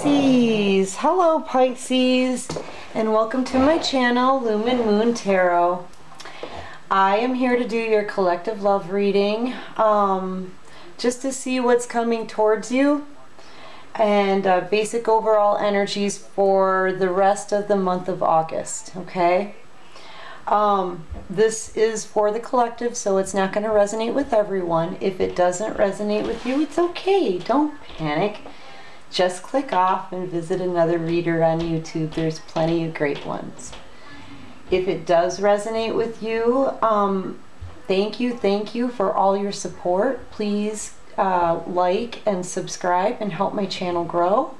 Pisces! Hello Pisces, and welcome to my channel, Lumen Moon Tarot. I am here to do your collective love reading, just to see what's coming towards you and basic overall energies for the rest of the month of August, okay? This is for the collective, so it's not going to resonate with everyone. If it doesn't resonate with you, it's okay. Don't panic. Just click off and visit another reader on YouTube. There's plenty of great ones. If it does resonate with you, thank you for all your support. Please like and subscribe and help my channel grow.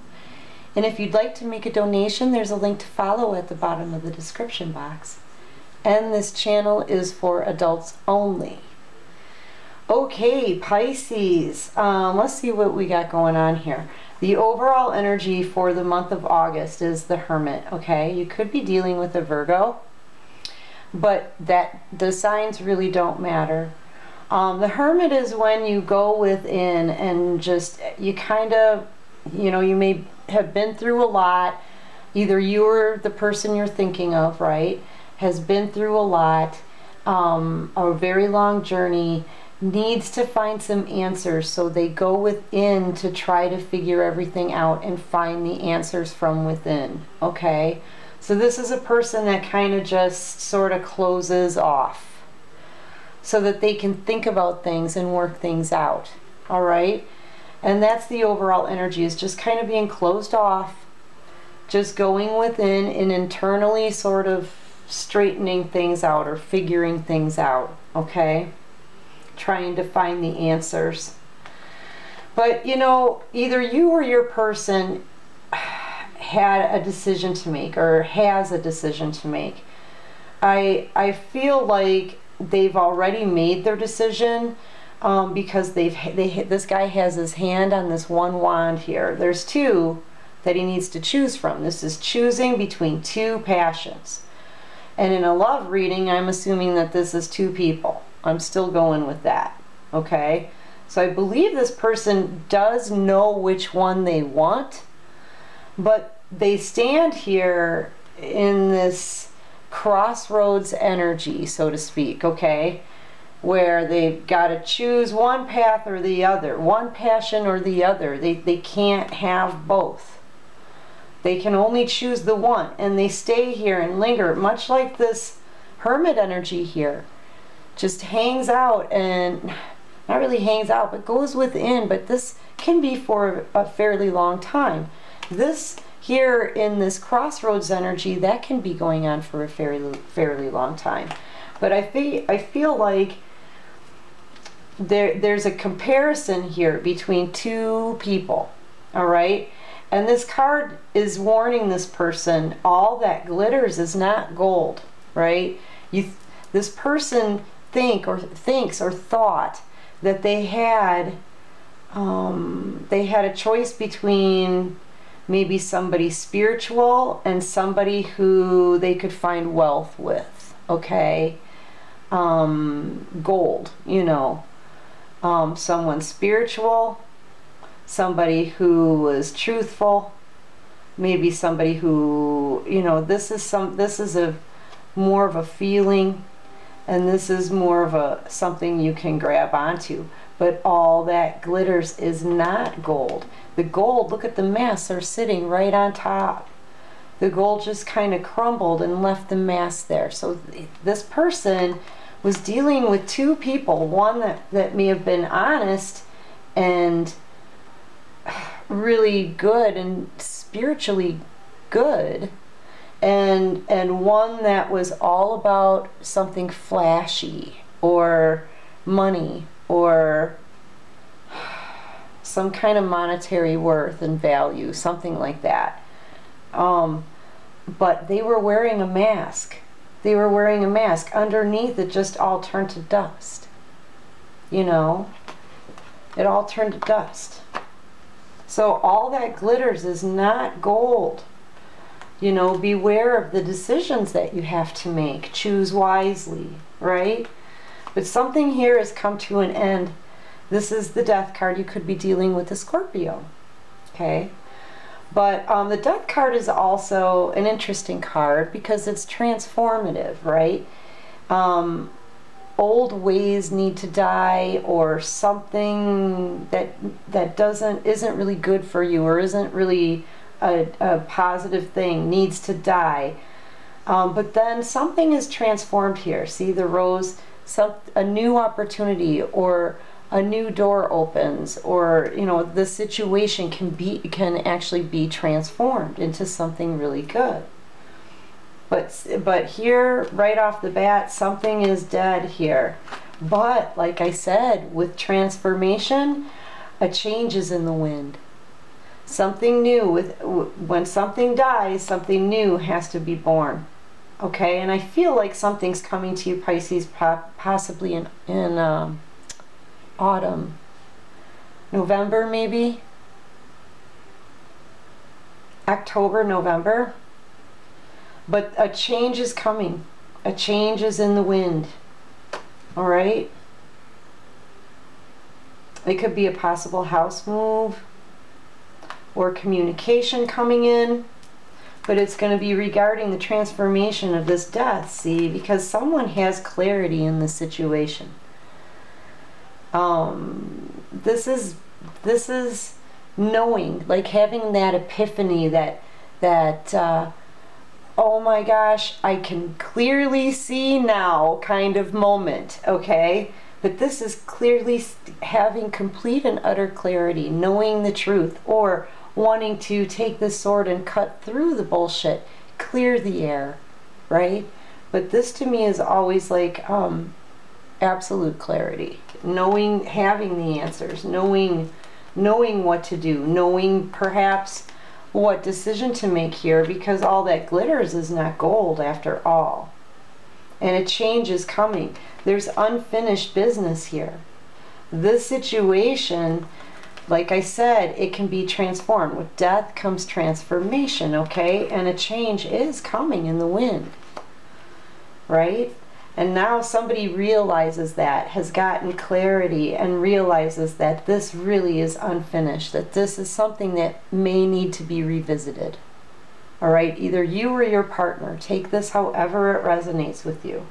And if you'd like to make a donation, there's a link to follow at the bottom of the description box. And this channel is for adults only. Okay, Pisces, let's see what we got going on here. The overall energy for the month of August is the Hermit, okay? You could be dealing with a Virgo, but the signs really don't matter. The Hermit is when you go within and just, you kind of, you know, you may have been through a lot. Either you or the person you're thinking of, right, has been through a lot, a very long journey, needs to find some answers, so they go within to try to figure everything out and find the answers from within, okay? So this is a person that kind of just sort of closes off so that they can think about things and work things out, all right? And that's the overall energy, is just kind of being closed off, just going within and internally sort of straightening things out or figuring things out, okay? Trying to find the answers. But you know, either you or your person had a decision to make or has a decision to make. I feel like they've already made their decision, because this guy has his hand on this one wand here. There's two that he needs to choose from. This is choosing between two passions. And in a love reading, I'm assuming that this is two people. I'm still going with that, okay? So I believe this person does know which one they want, but they stand here in this crossroads energy, so to speak, okay? Where they've got to choose one path or the other, one passion or the other. They can't have both. They can only choose the one, and they stay here and linger, much like this Hermit energy here. Just hangs out, and not really hangs out, but goes within. But this can be for a fairly long time. This here in this crossroads energy, that can be going on for a fairly long time. But I feel like there's a comparison here between two people, all right? And this card is warning this person, all that glitters is not gold, right? This person thinks or thought that they had a choice between maybe somebody spiritual and somebody who they could find wealth with, okay? Gold, you know, someone spiritual, somebody who was truthful, maybe somebody who, you know, this is a more of a feeling, and this is more of something you can grab onto. But all that glitters is not gold. The gold, look at the mass, are sitting right on top. The gold just kind of crumbled and left the mass there. So this person was dealing with two people, one that may have been honest and really good and spiritually good, and one that was all about something flashy or money or some kind of monetary worth and value, something like that. But they were wearing a mask. They were wearing a mask. Underneath, it just all turned to dust. You know, it all turned to dust. So all that glitters is not gold. You know, beware of the decisions that you have to make. Choose wisely, right? But something here has come to an end. This is the Death card. You could be dealing with a Scorpio, okay? But the Death card is also an interesting card because it's transformative, right? Old ways need to die, or something that isn't really good for you, or isn't really a positive thing, needs to die. But then something is transformed here. See the rose, a new opportunity, or a new door opens, or you know, the situation can actually be transformed into something really good. But here, right off the bat, something is dead here. But like I said, with transformation, a change is in the wind. Something new. When something dies, something new has to be born. Okay, and I feel like something's coming to you, Pisces, possibly in autumn, November, maybe October, November. But a change is coming. A change is in the wind. All right? It could be a possible house move or communication coming in. But it's going to be regarding the transformation of this death, see? Because someone has clarity in this situation. This is knowing, like having that epiphany, that oh my gosh, I can clearly see now kind of moment, okay? But this is clearly having complete and utter clarity, knowing the truth, or wanting to take the sword and cut through the bullshit, clear the air, right? But this to me is always like absolute clarity, knowing, having the answers, knowing what to do, knowing perhaps what decision to make here, because all that glitters is not gold after all. And a change is coming. There's unfinished business here. This situation, like I said, it can be transformed. With death comes transformation, okay? And a change is coming in the wind, right? And now somebody realizes that, has gotten clarity, and realizes that this really is unfinished, that this is something that may need to be revisited. All right, either you or your partner. Take this however it resonates with you.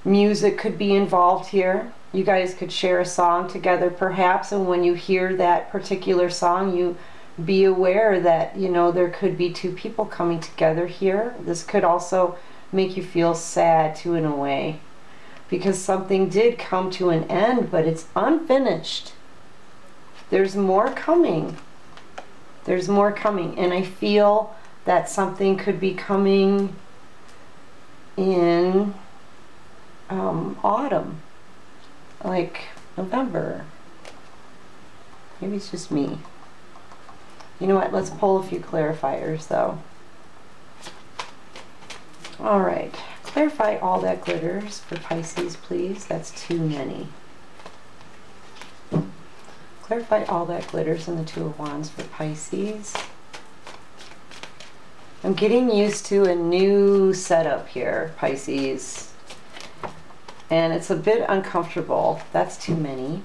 Music could be involved here. You guys could share a song together perhaps, and when you hear that particular song, you be aware that, you know, there could be two people coming together here. This could also make you feel sad too, in a way, because something did come to an end, but it's unfinished. There's more coming. There's more coming, and I feel that something could be coming in autumn, like November. Maybe it's just me. You know what, let's pull a few clarifiers though. All right, clarify all that glitters for Pisces, please. That's too many. Clarify all that glitters in the Two of Wands for Pisces. I'm getting used to a new setup here, Pisces. And it's a bit uncomfortable. That's too many.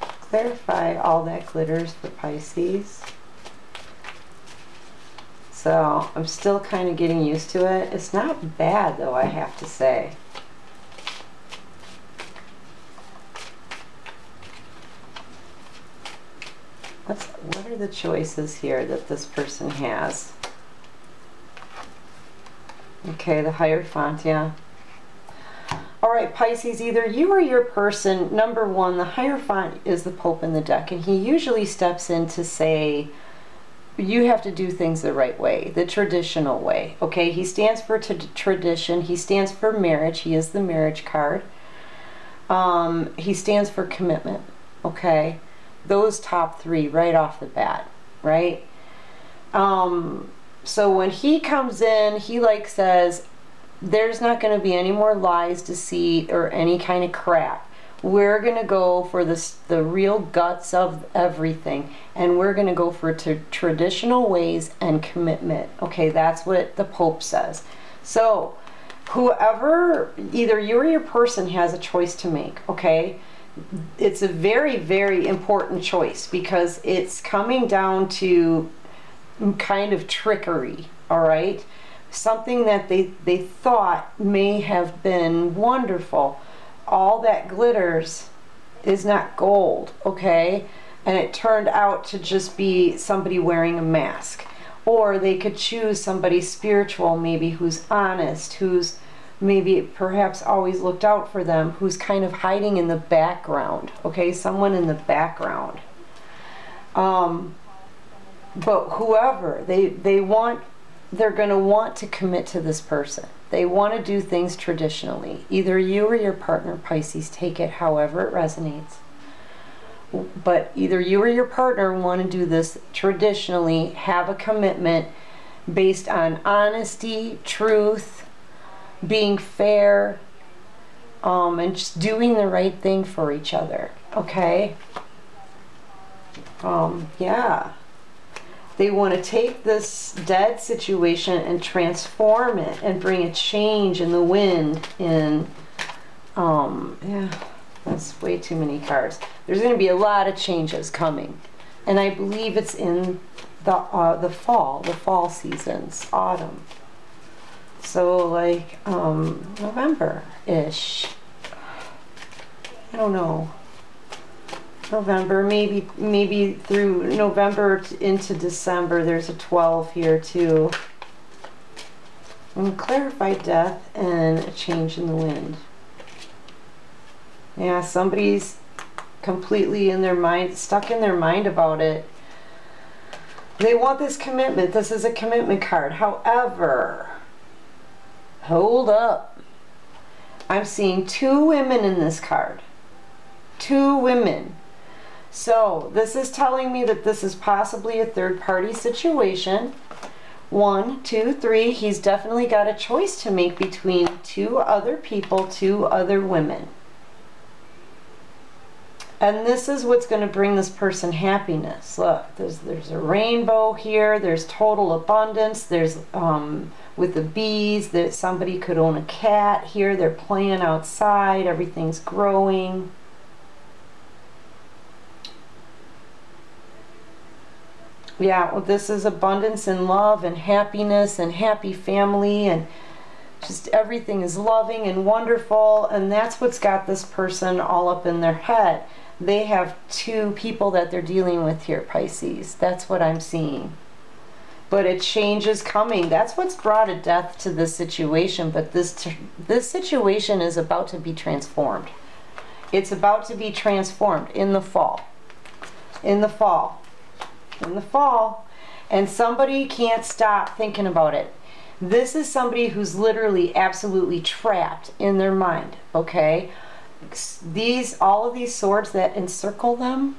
Clarify all that glitters for Pisces. So I'm still kind of getting used to it. It's not bad though, I have to say. What are the choices here that this person has? Okay, the Hierophant, yeah. All right, Pisces, either you or your person, number one, the Hierophant is the Pope in the deck, and he usually steps in to say, you have to do things the right way, the traditional way, okay? He stands for tradition. He stands for marriage. He is the marriage card. He stands for commitment, okay? Those top three right off the bat, right? So when he comes in, he like says, there's not going to be any more lies, deceit, or any kind of crap. We're going to go for the real guts of everything, and we're going to go for traditional ways and commitment. Okay, that's what the Pope says. So whoever, either you or your person, has a choice to make, okay? it's a very, very important choice, because it's coming down to kind of trickery, all right? Something that they thought may have been wonderful. All that glitters is not gold, okay? And it turned out to just be somebody wearing a mask. Or they could choose somebody spiritual, maybe, who's honest, who's maybe perhaps always looked out for them, who's kind of hiding in the background, okay? Someone in the background. But whoever, they're going to want to commit to this person. They want to do things traditionally. Either you or your partner, Pisces, take it however it resonates. But either you or your partner want to do this traditionally, have a commitment based on honesty, truth, being fair, and just doing the right thing for each other, okay? Yeah. They want to take this dead situation and transform it and bring a change in the wind in, yeah, that's way too many cards. There's going to be a lot of changes coming. And I believe it's in the fall seasons, autumn. So like November-ish. I don't know. November, maybe through November into December. There's a 12 here too. And clarified death and a change in the wind. Yeah, somebody's completely in their mind, stuck in their mind about it. They want this commitment. This is a commitment card. However, hold up. I'm seeing two women in this card. Two women. So this is telling me that this is possibly a third-party situation. 1, 2, 3. He's definitely got a choice to make between two other people, two other women. And this is what's going to bring this person happiness. Look, there's a rainbow here. There's total abundance. There's with the bees, that somebody could own a cat here. They're playing outside. Everything's growing. Yeah, well, this is abundance and love and happiness and happy family, and just everything is loving and wonderful, and that's what's got this person all up in their head. They have two people that they're dealing with here, Pisces. That's what I'm seeing. But a change is coming. That's what's brought a death to this situation, but this situation is about to be transformed. It's about to be transformed in the fall. In the fall. In the fall, and somebody can't stop thinking about it. This is somebody who's literally absolutely trapped in their mind, okay? All of these swords that encircle them,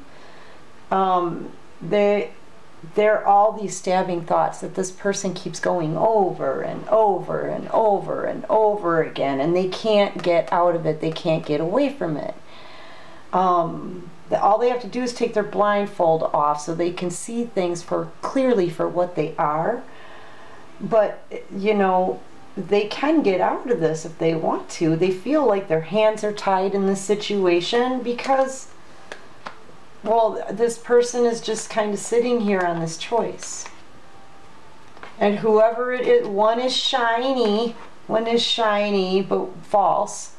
they're all these stabbing thoughts that this person keeps going over and over and over and over again, and they can't get out of it. They can't get away from it. All they have to do is take their blindfold off so they can see things clearly for what they are. But, you know, they can get out of this if they want to. They feel like their hands are tied in this situation because, well, this person is just kind of sitting here on this choice. And whoever it is, one is shiny but false,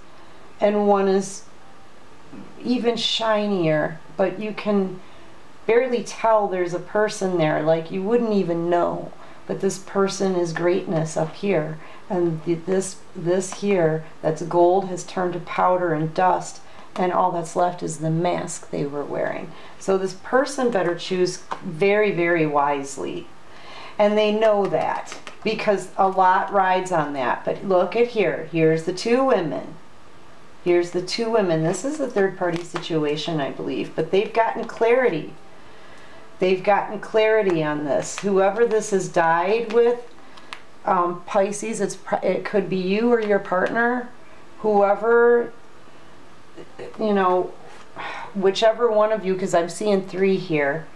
and one is even shinier, but you can barely tell there's a person there, like you wouldn't even know. But this person is greatness up here, and this here that's gold has turned to powder and dust, and all that's left is the mask they were wearing. So this person better choose very, very wisely, and they know that because a lot rides on that. But look at here. Here's the two women. Here's the two women. This is a third-party situation, I believe, but they've gotten clarity. They've gotten clarity on this. Whoever this has died with, Pisces, it could be you or your partner. Whoever, you know, whichever one of you, because I'm seeing 3 here,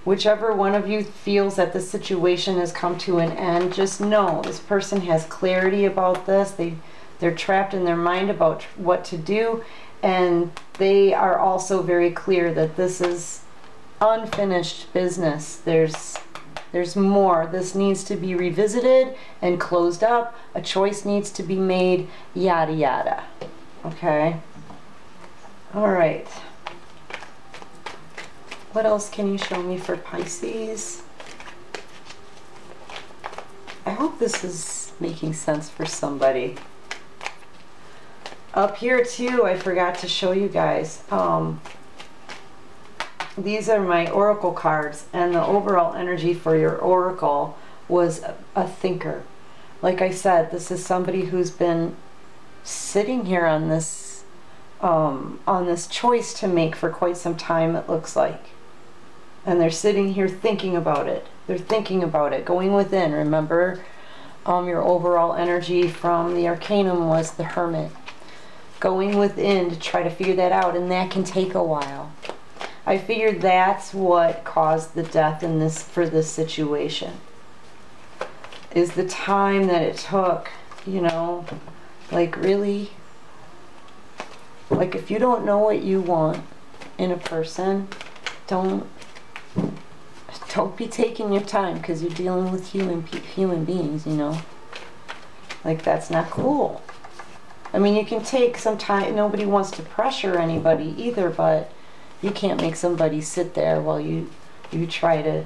whichever one of you feels that the situation has come to an end, just know this person has clarity about this. They're trapped in their mind about what to do, And they are also very clear that this is unfinished business. There's more. This needs to be revisited and closed up. A choice needs to be made, yada yada. Okay? All right. What else can you show me for Pisces? I hope this is making sense for somebody. Up here too, I forgot to show you guys. These are my oracle cards, and the overall energy for your oracle was a thinker. Like I said, this is somebody who's been sitting here on this choice to make for quite some time, it looks like. And they're sitting here thinking about it. They're thinking about it, going within. Remember, your overall energy from the Arcanum was the Hermit. Going within to try to figure that out, and that can take a while. I figured that's what caused the death in this, for this situation, is the time that it took, you know, like really, like if you don't know what you want in a person, don't be taking your time, because you're dealing with human beings, you know, like that's not cool. I mean, you can take some time. Nobody wants to pressure anybody either, but you can't make somebody sit there while you try to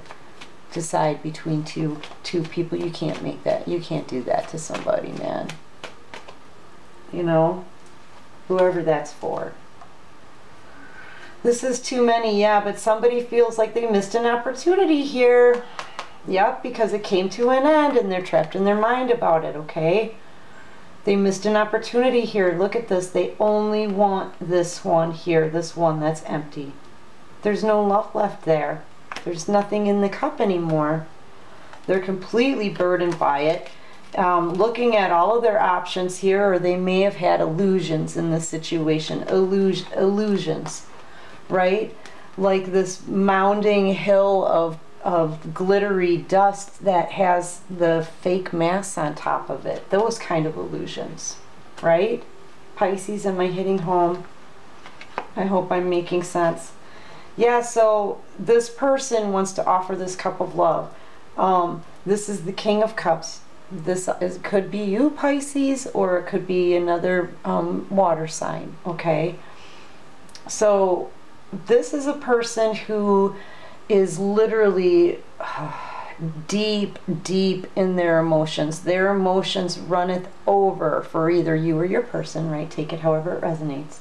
decide between two people. You can't make that. You can't do that to somebody, man. You know, whoever that's for. This is too many, yeah, but somebody feels like they missed an opportunity here. Yep, because it came to an end and they're trapped in their mind about it, okay? They missed an opportunity here. Look at this. They only want this one here, this one that's empty. There's no love left there. There's nothing in the cup anymore. They're completely burdened by it. Looking at all of their options here, or they may have had illusions in this situation. Illusions, right? Like this mounding hill of glittery dust that has the fake mass on top of it. Those kind of illusions, right? Pisces, am I hitting home? I hope I'm making sense. Yeah, so this person wants to offer this cup of love. This is the King of Cups. This could be you, Pisces, or it could be another water sign, okay? So this is a person who is literally deep in their emotions. Their emotions runneth over for either you or your person, right? Take it however it resonates.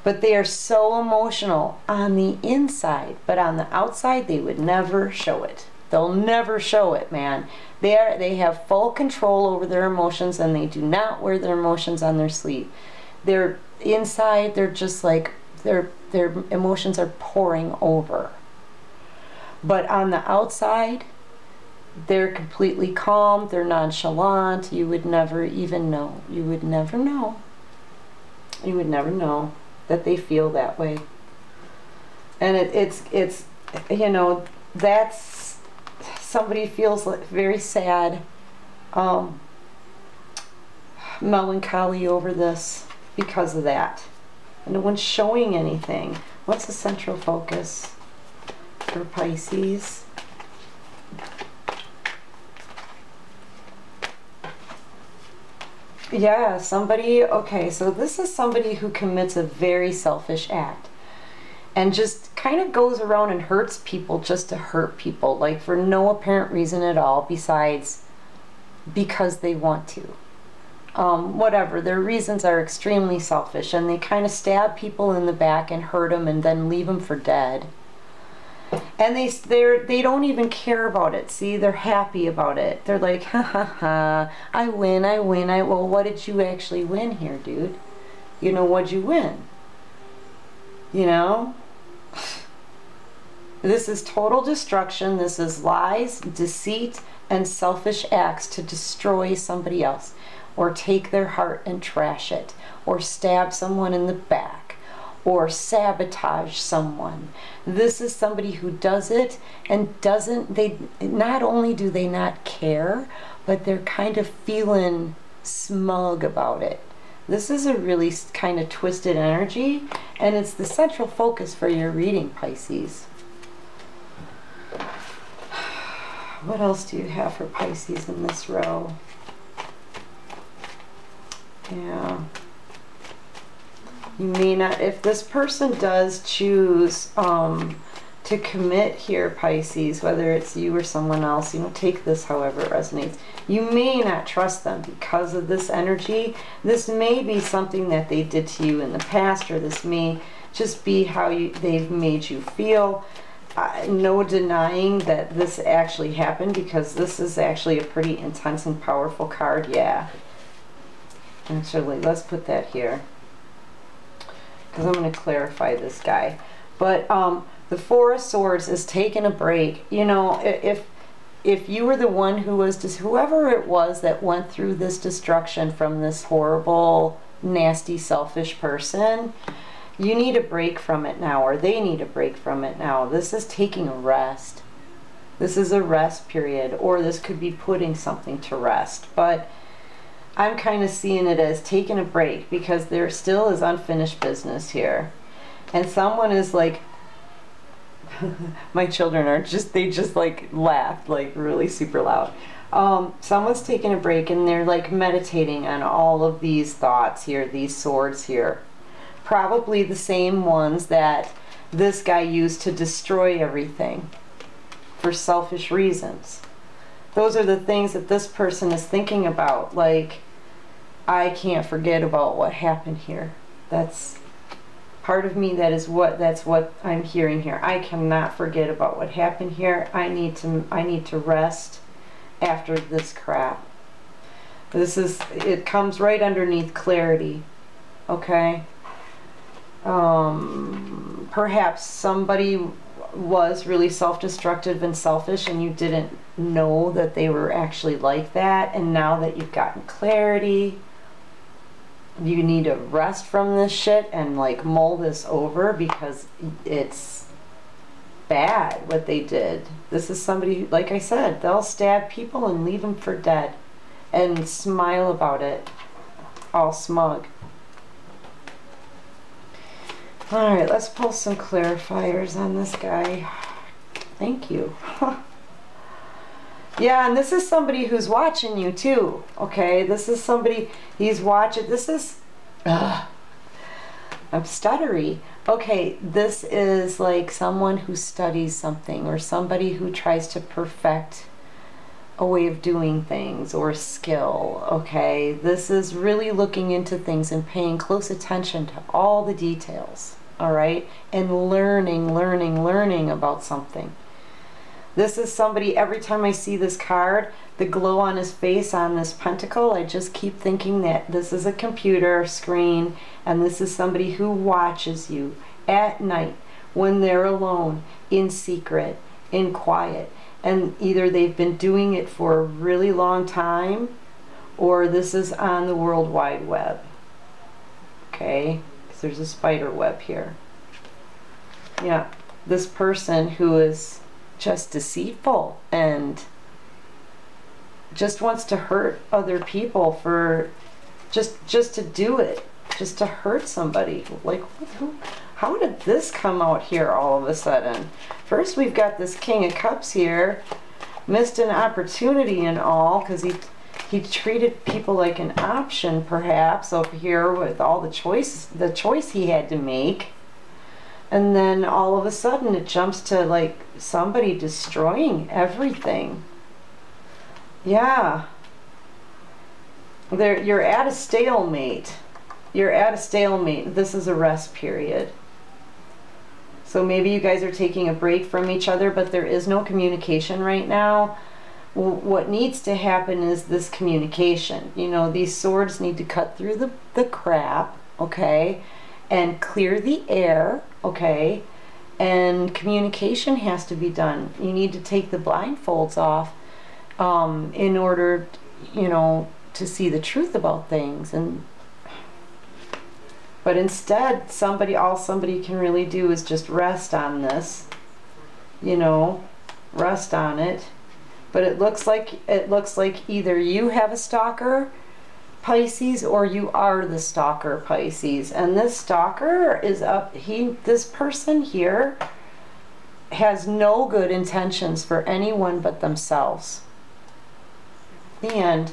But they are so emotional on the inside, but on the outside they would never show it. They'll never show it, man. They have full control over their emotions, and they do not wear their emotions on their sleeve. They're inside, they're just like, their emotions are pouring over. But on the outside, they're completely calm, they're nonchalant. You would never even know. You would never know. You would never know that they feel that way. And it's you know, that's, somebody feels like very sad, melancholy over this because of that. And no one's showing anything. What's the central focus for Pisces? Yeah, somebody, okay, so this is somebody who commits a very selfish act and just kind of goes around and hurts people just to hurt people, like for no apparent reason at all, besides because they want to. Whatever, their reasons are extremely selfish, and they kind of stab people in the back and hurt them and then leave them for dead. And they don't even care about it. See, they're happy about it. They're like, ha ha ha, I win. Well, what did you actually win here, dude? You know, what'd you win? You know? This is total destruction. This is lies, deceit, and selfish acts to destroy somebody else, or take their heart and trash it, or stab someone in the back, or sabotage someone. This is somebody who does it and doesn't, they not only do they not care, but they're kind of feeling smug about it. This is a really kind of twisted energy, and it's the central focus for your reading, Pisces. What else do you have for Pisces in this row? Yeah. You may not, if this person does choose to commit here, Pisces, whether it's you or someone else, you know, take this however it resonates. You may not trust them because of this energy. This may be something that they did to you in the past, or this may just be how they've made you feel. No denying that this actually happened, because this is actually a pretty intense and powerful card. Yeah. Actually, let's put that here, because I'm going to clarify this guy. But the Four of Swords is taking a break. You know, if you were the one who was just, whoever it was that went through this destruction from this horrible, nasty, selfish person, you need a break from it now, or they need a break from it now. This is taking a rest. This is a rest period, or this could be putting something to rest. But I'm kind of seeing it as taking a break, because there still is unfinished business here. And someone is like, my children are just, they just like laughed like really super loud. Someone's taking a break and they're like meditating on all of these thoughts here, these swords here. Probably the same ones that this guy used to destroy everything for selfish reasons. Those are the things that this person is thinking about. Like, I can't forget about what happened here. That's part of me, that's what I'm hearing here. I cannot forget about what happened here. I need to rest after this crap. This is, it comes right underneath clarity. Okay? Perhaps somebody was really self-destructive and selfish, and you didn't know that they were actually like that, and now that you've gotten clarity, you need to rest from this shit and like mull this over, because it's bad what they did. This is somebody, like I said, they'll stab people and leave them for dead and smile about it, all smug. Alright, let's pull some clarifiers on this guy. Thank you. Yeah, and this is somebody who's watching you too, okay? This is somebody, he's watching, this is, I'm stuttery. Okay, this is like someone who studies something, or somebody who tries to perfect a way of doing things or a skill, okay? This is really looking into things and paying close attention to all the details, all right? And learning about something. This is somebody, every time I see this card, the glow on his face on this pentacle, I just keep thinking that this is a computer screen, and this is somebody who watches you at night when they're alone, in secret, in quiet. And either they've been doing it for a really long time, or this is on the World Wide Web. Okay? Because there's a spider web here. Yeah. This person who is just deceitful and just wants to hurt other people for just to do it, just to hurt somebody. Like, who, how did this come out here all of a sudden? First we've got this King of Cups here, missed an opportunity and all, because he treated people like an option perhaps over here with all the choice he had to make. And then all of a sudden it jumps to like somebody destroying everything. Yeah. You're at a stalemate. You're at a stalemate. This is a rest period. So maybe you guys are taking a break from each other, but there is no communication right now. What needs to happen is this communication. You know, these swords need to cut through the crap, okay? And clear the air, okay? And communication has to be done. You need to take the blindfolds off in order, you know, to see the truth about things. But instead, all somebody can really do is just rest on this, you know, rest on it. But it looks like either you have a stalker, Pisces, or you are the stalker, Pisces. And this stalker is up, this person here has no good intentions for anyone but themselves. And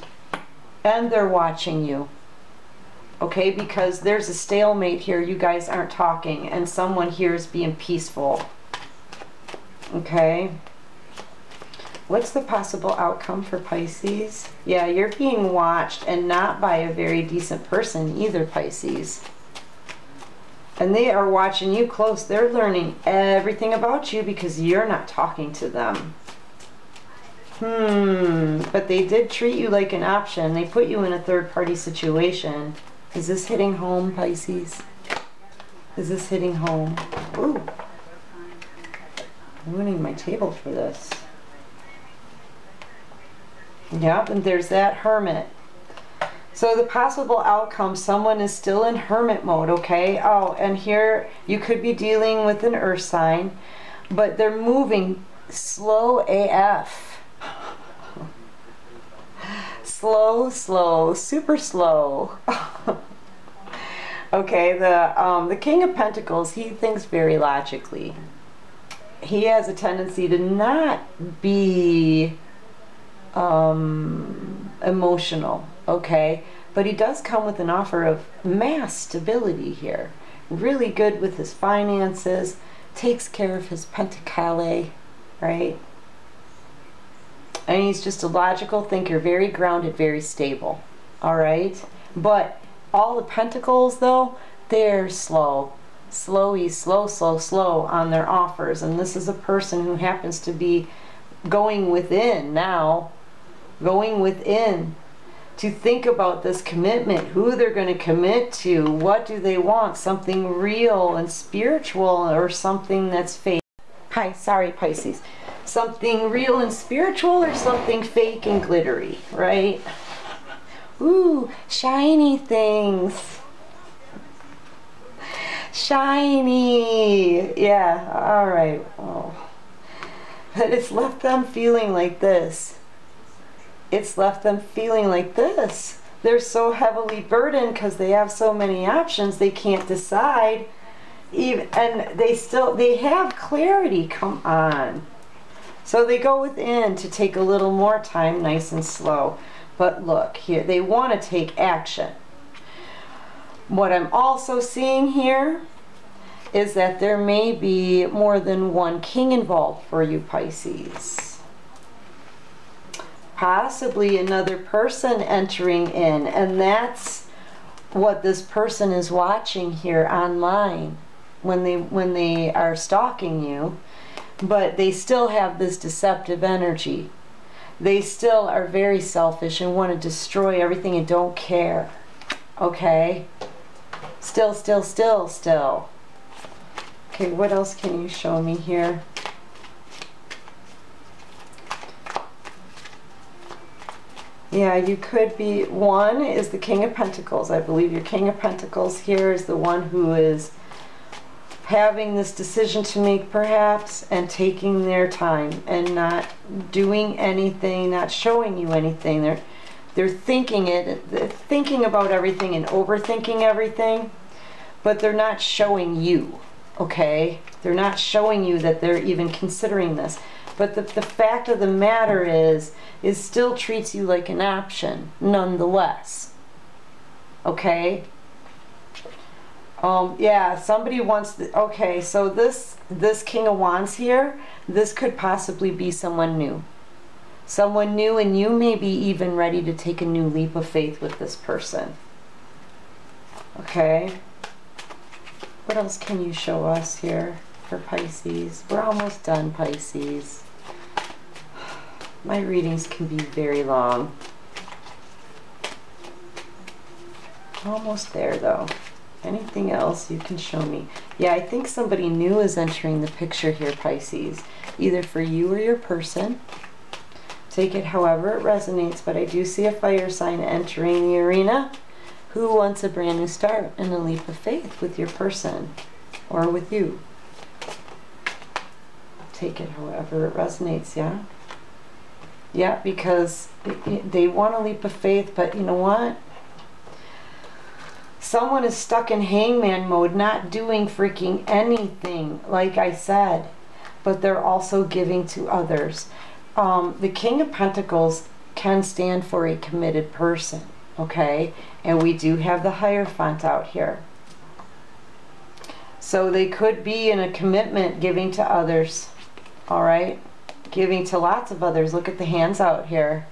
they're watching you. Okay, because there's a stalemate here. You guys aren't talking, and someone here is being peaceful. Okay. What's the possible outcome for Pisces? Yeah, you're being watched, and not by a very decent person either, Pisces. And they are watching you close. They're learning everything about you because you're not talking to them. But they did treat you like an option. They put you in a third-party situation. Is this hitting home, Pisces? Is this hitting home? Ooh. I'm ruining my table for this. Yep, and there's that Hermit. So the possible outcome, someone is still in hermit mode, okay? Oh, and here you could be dealing with an earth sign, but they're moving slow AF. Slow, slow, super slow. Okay, the King of Pentacles, he thinks very logically. He has a tendency to not be emotional, okay? But he does come with an offer of mass stability here. Really good with his finances, takes care of his pentacale, right? And he's just a logical thinker, very grounded, very stable, all right? But all the pentacles, though, they're slow. Slow on their offers. And this is a person who happens to be going within now, going within to think about this commitment, who they're going to commit to, what do they want, something real and spiritual or something that's fake. Hi, sorry, Pisces. Something real and spiritual or something fake and glittery, right? Ooh, shiny things. Shiny. Yeah, all right. Oh. But it's left them feeling like this. It's left them feeling like this. They're so heavily burdened because they have so many options, they can't decide. And they have clarity, come on. So they go within to take a little more time, nice and slow. But look here, they want to take action. What I'm also seeing here is that there may be more than one king involved for you, Pisces. Possibly another person entering in, and that's what this person is watching here online when they are stalking you. But they still have this deceptive energy. They still are very selfish and want to destroy everything and don't care. Okay? Still. Okay, what else can you show me here? Yeah, you could be, one is the King of Pentacles. I believe your King of Pentacles here is the one who is having this decision to make perhaps, and taking their time and not doing anything, not showing you anything. They're thinking it, they're thinking about everything and overthinking everything, but they're not showing you, okay? They're not showing you that they're even considering this. But the fact of the matter is still treats you like an option, nonetheless. Okay? Yeah, somebody wants, okay, so this King of Wands here, this could possibly be someone new. Someone new, and you may be even ready to take a new leap of faith with this person. Okay? What else can you show us here for Pisces? We're almost done, Pisces. My readings can be very long. Almost there, though. Anything else you can show me? Yeah, I think somebody new is entering the picture here, Pisces. Either for you or your person. Take it however it resonates, but I do see a fire sign entering the arena. Who wants a brand new start and a leap of faith with your person or with you? Take it however it resonates, yeah? Yeah, because they want a leap of faith, but you know what? Someone is stuck in hangman mode, not doing freaking anything, like I said, but they're also giving to others. The King of Pentacles can stand for a committed person, okay? And we do have the Hierophant out here. So they could be in a commitment, giving to others, all right? Giving to lots of others. Look at the hands out here.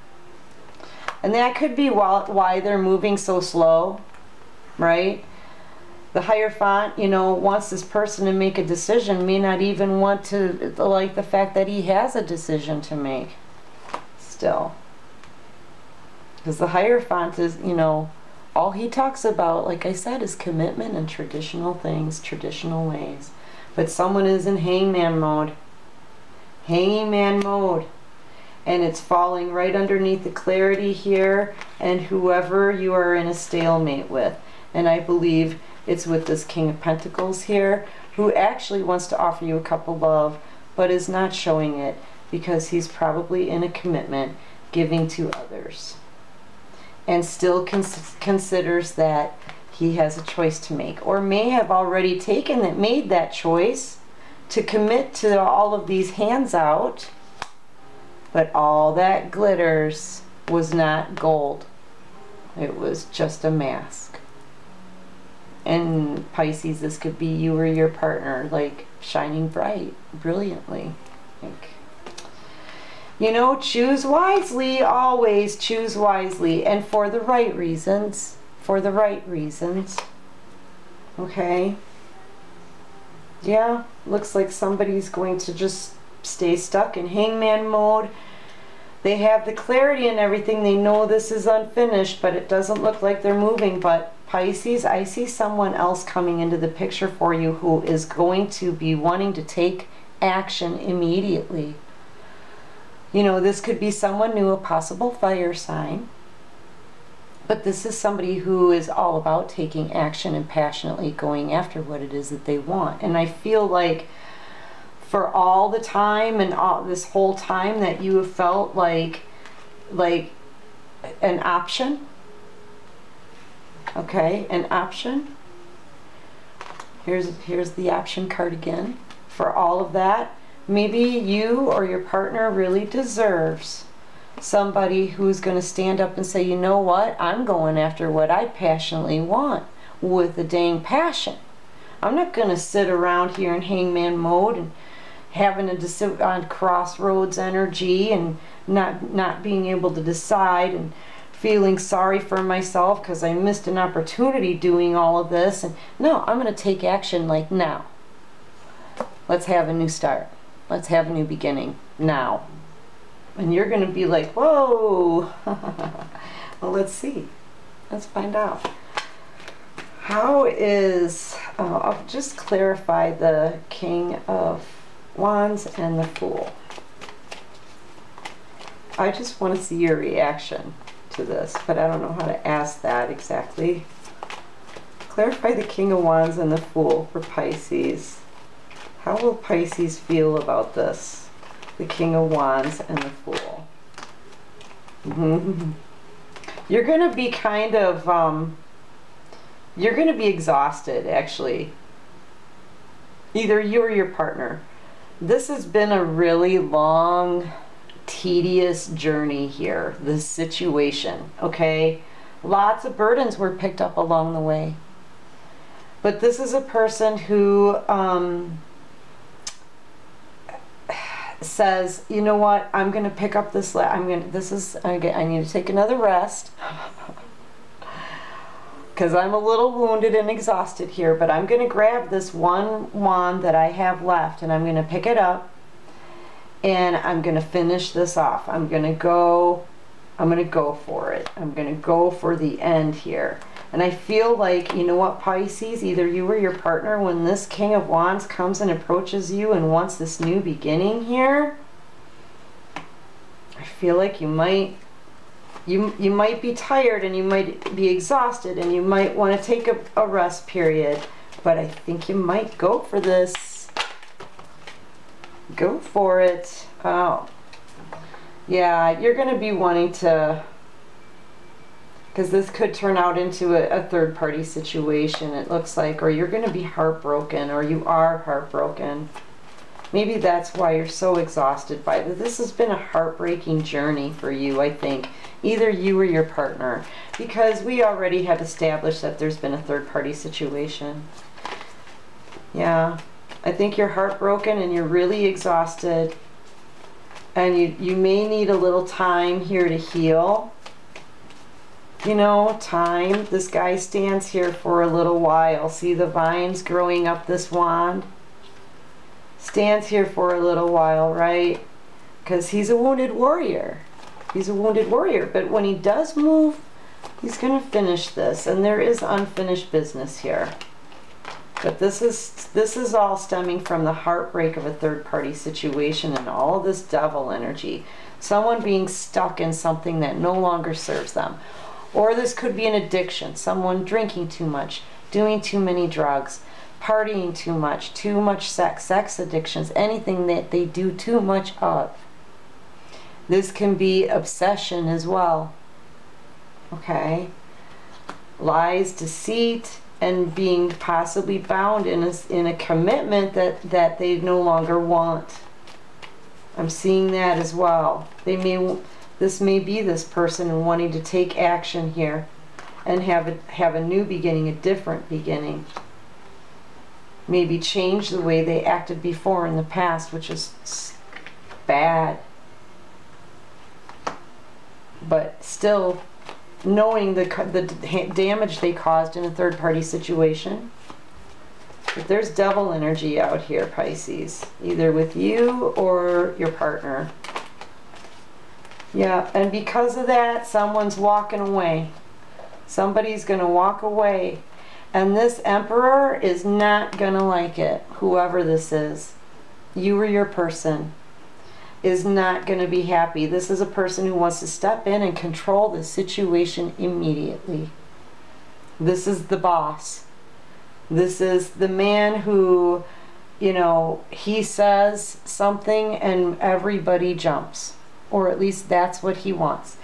And that could be why they're moving so slow, right? The Hierophant, you know, wants this person to make a decision, may not even want to like the fact that he has a decision to make still. Because the Hierophant is, you know, all he talks about, like I said, is commitment and traditional things, traditional ways. But someone is in hangman mode. Hangman mode. And it's falling right underneath the clarity here, and whoever you are in a stalemate with. And I believe it's with this King of Pentacles here, who actually wants to offer you a cup of love, but is not showing it because he's probably in a commitment, giving to others. And still considers that he has a choice to make, or may have already made that choice to commit to all of these hands out. But all that glitters was not gold. It was just a mask. And Pisces, this could be you or your partner, like shining bright, brilliantly. Like, you know, choose wisely, always choose wisely, and for the right reasons. For the right reasons. Okay? Yeah, looks like somebody's going to just stay stuck in hangman mode. They have the clarity and everything. They know this is unfinished, but it doesn't look like they're moving. But Pisces, I see someone else coming into the picture for you who is going to be wanting to take action immediately. You know, this could be someone new, a possible fire sign. But this is somebody who is all about taking action and passionately going after what it is that they want. And I feel like for all the time and all this whole time that you have felt like an option. Okay, an option. Here's the option card again. For all of that, maybe you or your partner really deserves somebody who's going to stand up and say, you know what, I'm going after what I passionately want with a dang passion. I'm not going to sit around here in hangman mode and having a on crossroads energy and not being able to decide and feeling sorry for myself because I missed an opportunity doing all of this. And no, I'm going to take action like now. Let's have a new start. Let's have a new beginning now. And you're going to be like, whoa. Well, let's see. Let's find out. How is, I'll just clarify the King of Wands and the Fool. I just want to see your reaction to this, but I don't know how to ask that exactly. Clarify the King of Wands and the Fool for Pisces. How will Pisces feel about this? The King of Wands and the Fool. You're going to be kind of, you're going to be exhausted, actually. Either you or your partner. This has been a really long, tedious journey here, this situation, okay? Lots of burdens were picked up along the way. But this is a person who says, you know what, I'm going to pick up this, I need to take another rest. Because I'm a little wounded and exhausted here, but I'm going to grab this one wand that I have left and I'm going to pick it up and I'm going to finish this off. I'm going to go for it. I'm going to go for the end here. And I feel like, you know what, Pisces, either you or your partner, when this King of Wands comes and approaches you and wants this new beginning here, I feel like you might be tired and you might be exhausted and you might want to take a rest period, but I think you might go for this. Go for it. Oh, yeah, you're going to be wanting to Because this could turn out into a third-party situation, it looks like, or you're going to be heartbroken, or you are heartbroken. Maybe that's why you're so exhausted by this. This has been a heartbreaking journey for you, I think. Either you or your partner. Because we already have established that there's been a third-party situation. Yeah. I think you're heartbroken and you're really exhausted. And you may need a little time here to heal. You know, time. This guy stands here for a little while. See the vines growing up this wand? Stands here for a little while, right? Because he's a wounded warrior. He's a wounded warrior. But when he does move, he's going to finish this. And there is unfinished business here. But this is all stemming from the heartbreak of a third-party situation and all this devil energy. Someone being stuck in something that no longer serves them. Or this could be an addiction. Someone drinking too much, doing too many drugs, partying too much sex addictions, anything that they do too much of. This can be obsession as well. Okay? Lies, deceit, and being possibly bound in a commitment that they no longer want. I'm seeing that as well. This may be this person wanting to take action here and have a new beginning, a different beginning. Maybe change the way they acted before in the past, which is bad. But still, knowing the damage they caused in a third-party situation. But there's devil energy out here, Pisces. Either with you or your partner. Yeah, and because of that, someone's walking away. Somebody's going to walk away. And this Emperor is not going to like it. Whoever this is, you or your person, is not going to be happy. This is a person who wants to step in and control the situation immediately. This is the boss. This is the man who, you know, he says something and everybody jumps. Or at least that's what he wants.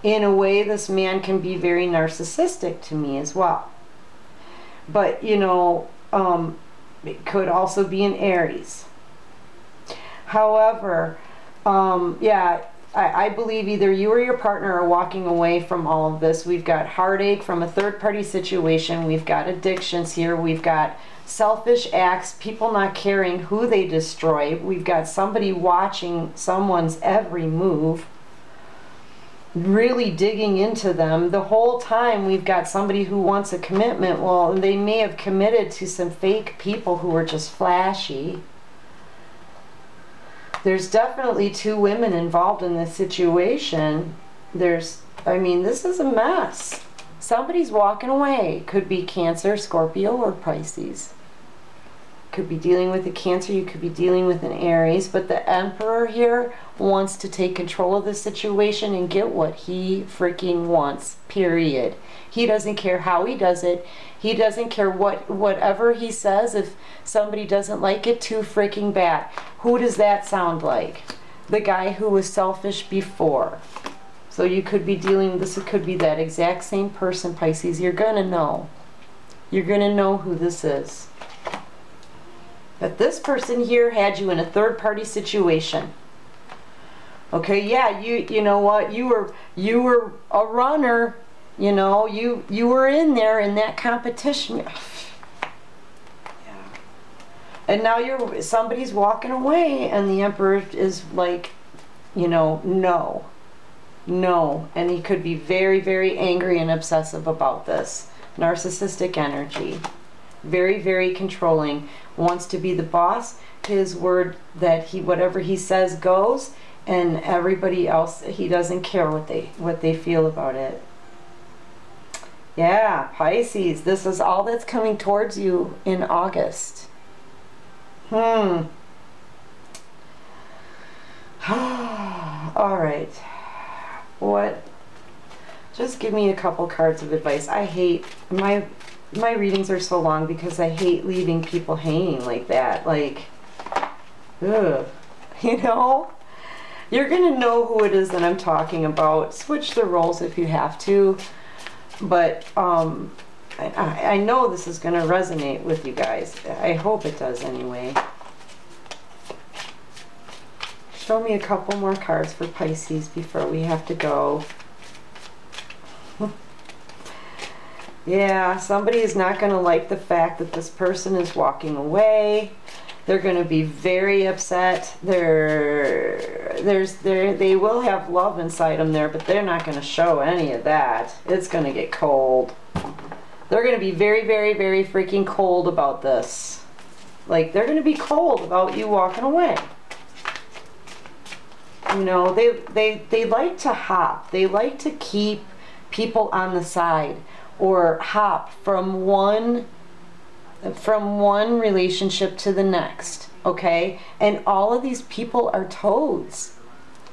In a way, this man can be very narcissistic to me as well. But, you know, it could also be an Aries. However, yeah, I believe either you or your partner are walking away from all of this. We've got heartache from a third-party situation. We've got addictions here. We've got selfish acts, people not caring who they destroy. We've got somebody watching someone's every move, really digging into them. The whole time we've got somebody who wants a commitment. Well, they may have committed to some fake people who were just flashy. There's definitely two women involved in this situation. I mean, this is a mess. Somebody's walking away. Could be Cancer, Scorpio, or Pisces. Could be dealing with a Cancer, you could be dealing with an Aries, but the Emperor here wants to take control of the situation and get what he freaking wants, period. He doesn't care how he does it. He doesn't care whatever he says. If somebody doesn't like it, too freaking bad. Who does that sound like? The guy who was selfish before. So you could be dealing, this could be that exact same person, Pisces. You're going to know. You're going to know who this is. But this person here had you in a third-party situation. Okay, yeah, you know what? You were a runner. You know, you were in there in that competition. Yeah. And now somebody's walking away, and the Emperor is like, you know, no. No. And he could be very, very angry and obsessive about this. Narcissistic energy. Very, very controlling. Wants to be the boss. His word that whatever he says goes, and everybody else, he doesn't care what they feel about it. Yeah, Pisces, this is all that's coming towards you in August. All right. What? Just give me a couple cards of advice. I hate my readings are so long because I hate leaving people hanging like that. Like, ugh, you know? You're going to know who it is that I'm talking about. Switch the roles if you have to. But I know this is going to resonate with you guys. I hope it does anyway. Show me a couple more cards for Pisces before we have to go. Yeah, somebody is not going to like the fact that this person is walking away. They're going to be very upset. They will have love inside them there, but they're not going to show any of that. It's going to get cold. They're going to be very, very, very freaking cold about this. Like, they're going to be cold about you walking away. You know, they like to hop. They like to keep people on the side, or hop from one relationship to the next, okay? And all of these people are toads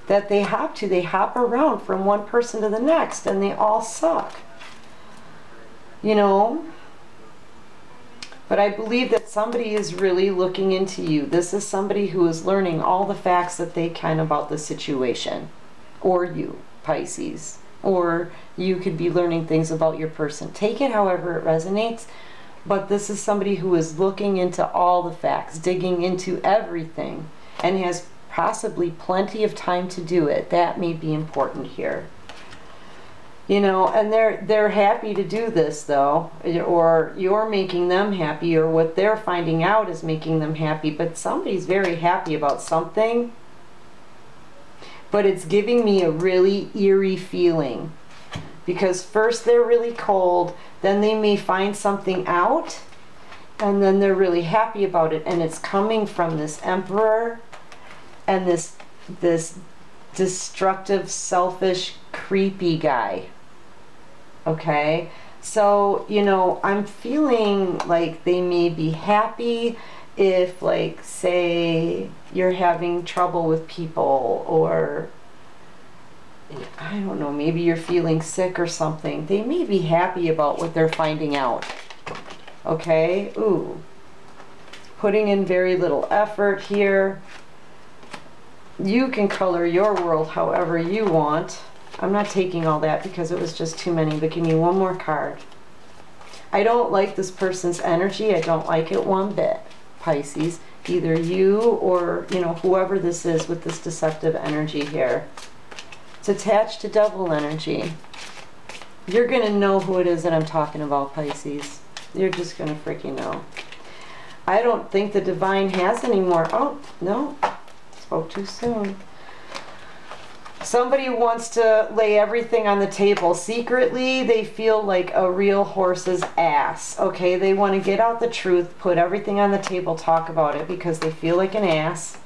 that they hop to. They hop around from one person to the next, and they all suck, you know? But I believe that somebody is really looking into you. This is somebody who is learning all the facts that they can about the situation. Or you, Pisces. Or you could be learning things about your person. Take it however it resonates. But this is somebody who is looking into all the facts, digging into everything, and has possibly plenty of time to do it. That may be important here. You know, and they're happy to do this, though, or you're making them happy, or what they're finding out is making them happy. But somebody's very happy about something, but it's giving me a really eerie feeling, because first they're really cold, then they may find something out, and then they're really happy about it, and it's coming from this Emperor and this destructive, selfish, creepy guy. Okay, so, you know, I'm feeling like they may be happy if, like, say you're having trouble with people, or I don't know, maybe you're feeling sick or something. They may be happy about what they're finding out. Okay, ooh, putting in very little effort here. You can color your world however you want. I'm not taking all that because it was just too many, but give me one more card. I don't like this person's energy. I don't like it one bit, Pisces. Either you or, you know, whoever this is with this deceptive energy here. It's attached to devil energy. You're going to know who it is that I'm talking about, Pisces. You're just going to freaking know. I don't think the divine has any more. Oh, no. Spoke too soon. Somebody wants to lay everything on the table. Secretly, they feel like a real horse's ass. Okay, they want to get out the truth, put everything on the table, talk about it, because they feel like an ass.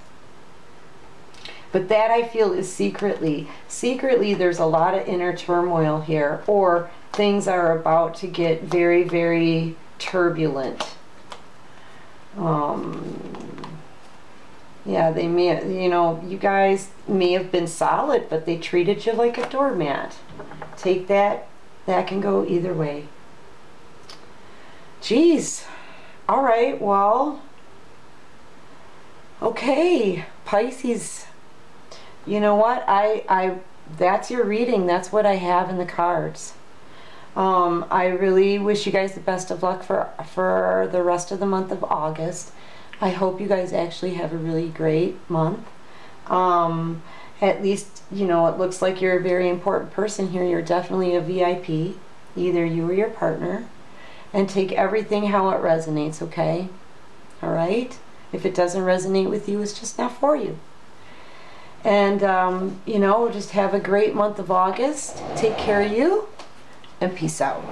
But that, I feel, is secretly. Secretly, there's a lot of inner turmoil here, or things are about to get very, very turbulent. Yeah, they may, you know, you guys may have been solid, but they treated you like a doormat. Take that. That can go either way. Jeez. All right, well, okay, Pisces. You know what? That's your reading. That's what I have in the cards. I really wish you guys the best of luck for the rest of the month of August. I hope you guys actually have a really great month. At least, you know, it looks like you're a very important person here. You're definitely a VIP, either you or your partner. And take everything how it resonates, okay? All right? If it doesn't resonate with you, it's just not for you. And, you know, just have a great month of August. Take care of you, and peace out.